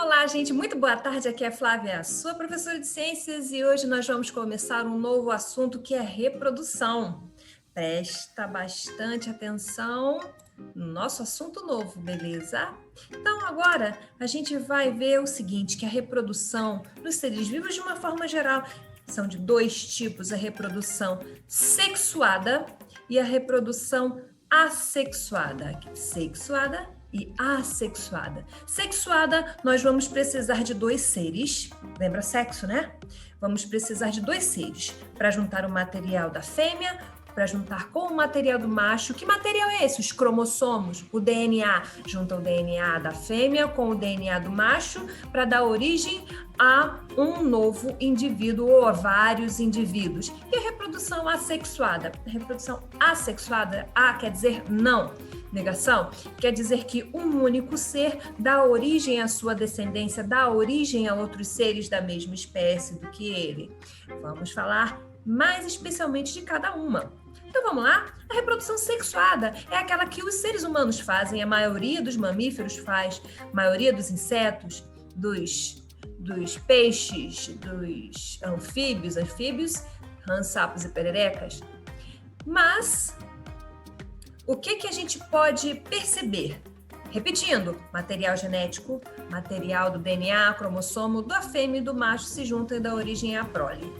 Olá, gente, muito boa tarde. Aqui é a Flávia, sua professora de ciências, e hoje nós vamos começar um novo assunto que é reprodução. Presta bastante atenção no nosso assunto novo, beleza? Então, agora a gente vai ver o seguinte, que a reprodução dos seres vivos, de uma forma geral, são de dois tipos: a reprodução sexuada e a reprodução assexuada. Sexuada e assexuada. Sexuada, nós vamos precisar de dois seres, lembra sexo, né? Vamos precisar de dois seres para juntar o material da fêmea, para juntar com o material do macho. Que material é esse? Os cromossomos, o DNA. Junta o DNA da fêmea com o DNA do macho para dar origem a um novo indivíduo ou a vários indivíduos. E a reprodução assexuada? A reprodução assexuada, A quer dizer não. Negação quer dizer que um único ser dá origem à sua descendência, dá origem a outros seres da mesma espécie do que ele. Vamos falar mais especialmente de cada uma. Então vamos lá? A reprodução sexuada é aquela que os seres humanos fazem, a maioria dos mamíferos faz, a maioria dos insetos, dos peixes, dos anfíbios, rãs, sapos e pererecas. Mas o que a gente pode perceber? Repetindo, material genético, material do DNA, cromossomo da fêmea e do macho se juntam e dá origem à prole.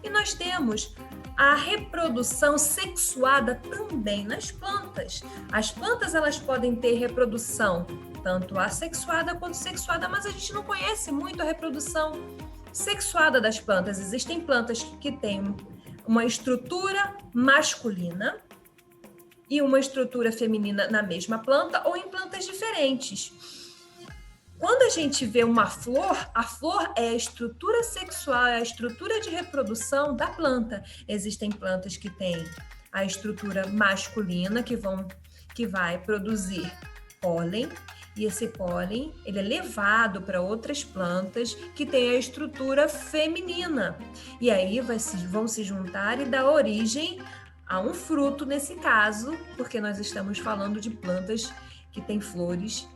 E nós temos a reprodução sexuada também nas plantas. As plantas, elas podem ter reprodução tanto assexuada quanto sexuada, mas a gente não conhece muito a reprodução sexuada das plantas. Existem plantas que têm uma estrutura masculina e uma estrutura feminina na mesma planta ou em plantas diferentes. Quando a gente vê uma flor, a flor é a estrutura sexual, é a estrutura de reprodução da planta. Existem plantas que têm a estrutura masculina, que vai produzir pólen, e esse pólen ele é levado para outras plantas que têm a estrutura feminina. E aí vão se juntar e dar origem a um fruto nesse caso, porque nós estamos falando de plantas que têm flores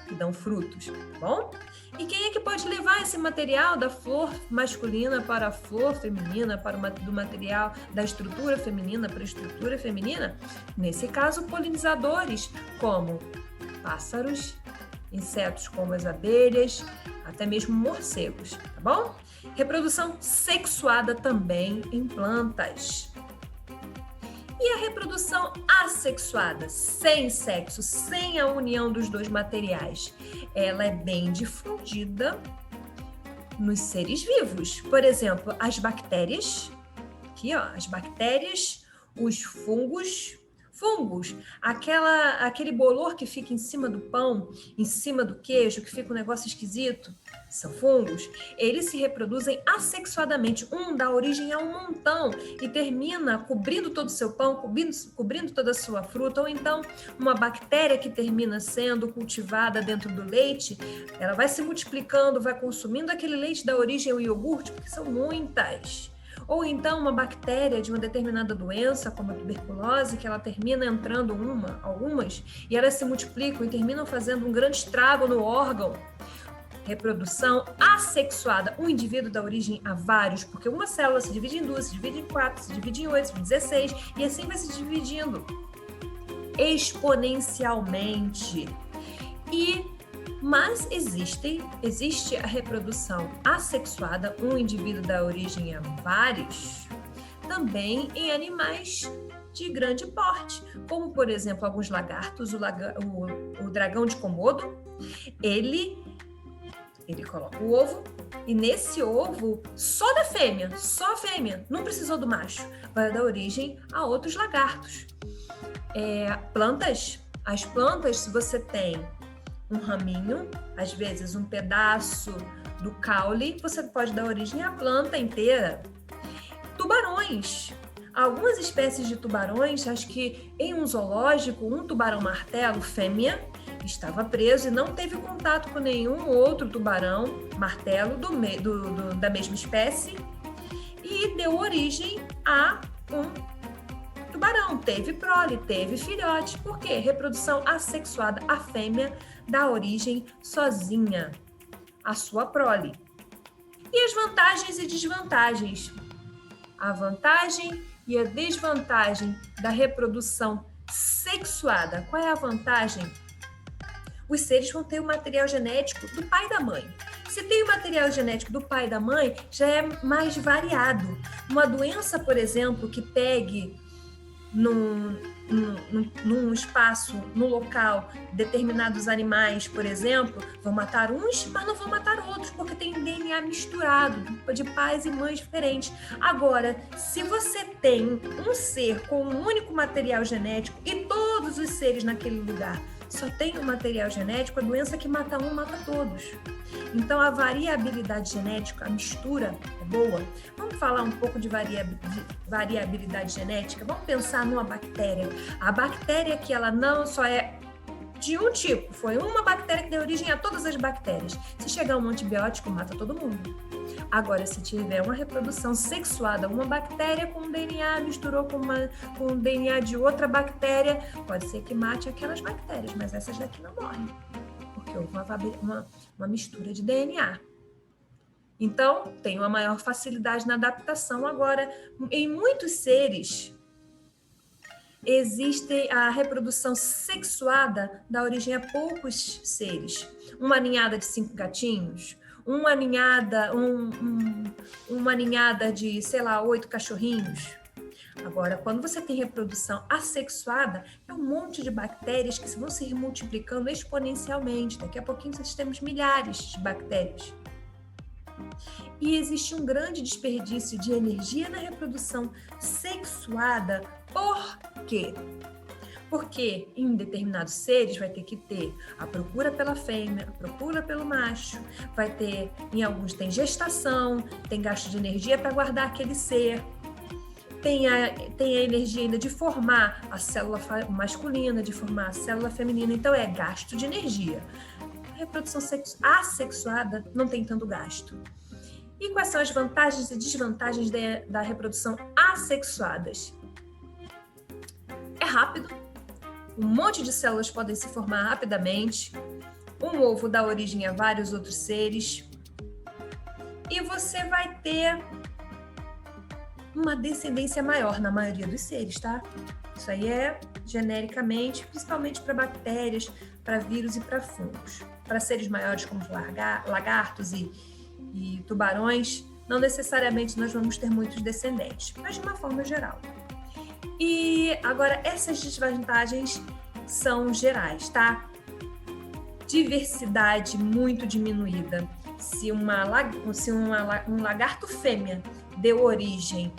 que dão frutos, tá bom? E quem é que pode levar esse material da flor masculina para a flor feminina, do material da estrutura feminina para a estrutura feminina? Nesse caso, polinizadores, como pássaros, insetos como as abelhas, até mesmo morcegos, tá bom? Reprodução sexuada também em plantas. E a reprodução assexuada, sem sexo, sem a união dos dois materiais, ela é bem difundida nos seres vivos. Por exemplo, as bactérias, aqui ó, as bactérias, os fungos, aquele bolor que fica em cima do pão, em cima do queijo, que fica um negócio esquisito, são fungos. Eles se reproduzem assexuadamente. Um dá origem a um montão e termina cobrindo todo o seu pão, cobrindo toda a sua fruta. Ou então, uma bactéria que termina sendo cultivada dentro do leite, ela vai se multiplicando, vai consumindo aquele leite, dá origem ao iogurte, porque são muitas. Ou então uma bactéria de uma determinada doença, como a tuberculose, que ela termina entrando algumas, e elas se multiplicam e terminam fazendo um grande estrago no órgão. Reprodução assexuada. Um indivíduo dá origem a vários, porque uma célula se divide em duas, se divide em quatro, se divide em 8, se divide em 16, e assim vai se dividindo exponencialmente. Mas existe a reprodução assexuada, um indivíduo dá origem a vários, também em animais de grande porte, como, por exemplo, alguns lagartos, o dragão de Komodo, ele coloca o ovo, e nesse ovo, só a fêmea, não precisou do macho, vai dar origem a outros lagartos. As plantas, se você tem um raminho, às vezes um pedaço do caule, você pode dar origem à planta inteira. Tubarões. Algumas espécies de tubarões, acho que em um zoológico, um tubarão-martelo fêmea estava preso e não teve contato com nenhum outro tubarão-martelo da mesma espécie e deu origem a um tubarão, teve prole, teve filhote. Por quê? Reprodução assexuada. A fêmea dá origem sozinha. a sua prole. E as vantagens e desvantagens? A vantagem e a desvantagem da reprodução sexuada. Qual é a vantagem? Os seres vão ter o material genético do pai e da mãe. Se tem o material genético do pai e da mãe, já é mais variado. Uma doença, por exemplo, que pegue num espaço, num local, determinados animais, por exemplo, vão matar uns, mas não vão matar outros, porque tem DNA misturado, de pais e mães diferentes. Agora, se você tem um ser com um único material genético e todos os seres naquele lugar só tem um material genético, a doença que mata um, mata todos. Então, a variabilidade genética, a mistura é boa. Vamos falar um pouco de variabilidade genética? Vamos pensar numa bactéria. A bactéria que ela não só é de um tipo, foi uma bactéria que deu origem a todas as bactérias. Se chegar um antibiótico, mata todo mundo. Agora, se tiver uma reprodução sexuada, uma bactéria com DNA misturou com o DNA de outra bactéria, pode ser que mate aquelas bactérias, mas essas daqui não morrem, porque houve uma mistura de DNA. Então, tem uma maior facilidade na adaptação. Agora, em muitos seres, existe a reprodução sexuada, dá origem a poucos seres. Uma ninhada de 5 gatinhos, uma ninhada de, 8 cachorrinhos. Agora, quando você tem reprodução assexuada, é um monte de bactérias que vão se multiplicando exponencialmente. Daqui a pouquinho nós temos milhares de bactérias. E existe um grande desperdício de energia na reprodução sexuada. Por quê? Porque em determinados seres vai ter que ter a procura pela fêmea, a procura pelo macho, vai ter, em alguns tem gestação, tem gasto de energia para guardar aquele ser, tem a energia ainda de formar a célula masculina, de formar a célula feminina, então é gasto de energia. A reprodução assexuada não tem tanto gasto. E quais são as vantagens e desvantagens da reprodução assexuadas? É rápido. Um monte de células podem se formar rapidamente. Um ovo dá origem a vários outros seres. E você vai ter uma descendência maior na maioria dos seres, tá? Isso aí é genericamente, principalmente para bactérias, para vírus e para fungos. Para seres maiores como lagartos e tubarões, não necessariamente nós vamos ter muitos descendentes, mas de uma forma geral. E agora, essas desvantagens são gerais, tá? Diversidade muito diminuída. Se um lagarto fêmea deu origem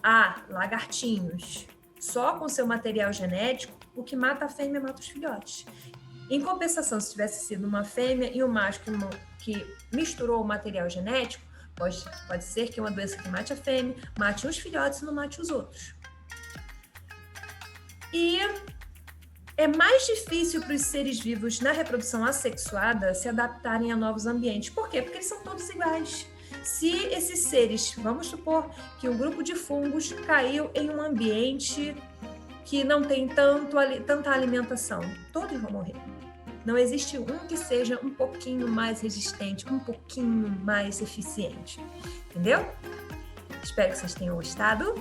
a lagartinhos só com seu material genético, o que mata a fêmea mata os filhotes. Em compensação, se tivesse sido uma fêmea e um macho que misturou o material genético, pode ser que uma doença que mate a fêmea mate os filhotes e não mate os outros. E é mais difícil para os seres vivos na reprodução assexuada se adaptarem a novos ambientes. Por quê? Porque eles são todos iguais. Se esses seres, vamos supor que um grupo de fungos caiu em um ambiente que não tem tanta alimentação, todos vão morrer. Não existe um que seja um pouquinho mais resistente, um pouquinho mais eficiente. Entendeu? Espero que vocês tenham gostado.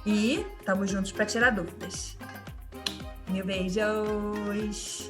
E estamos juntos para tirar dúvidas. Mil beijos!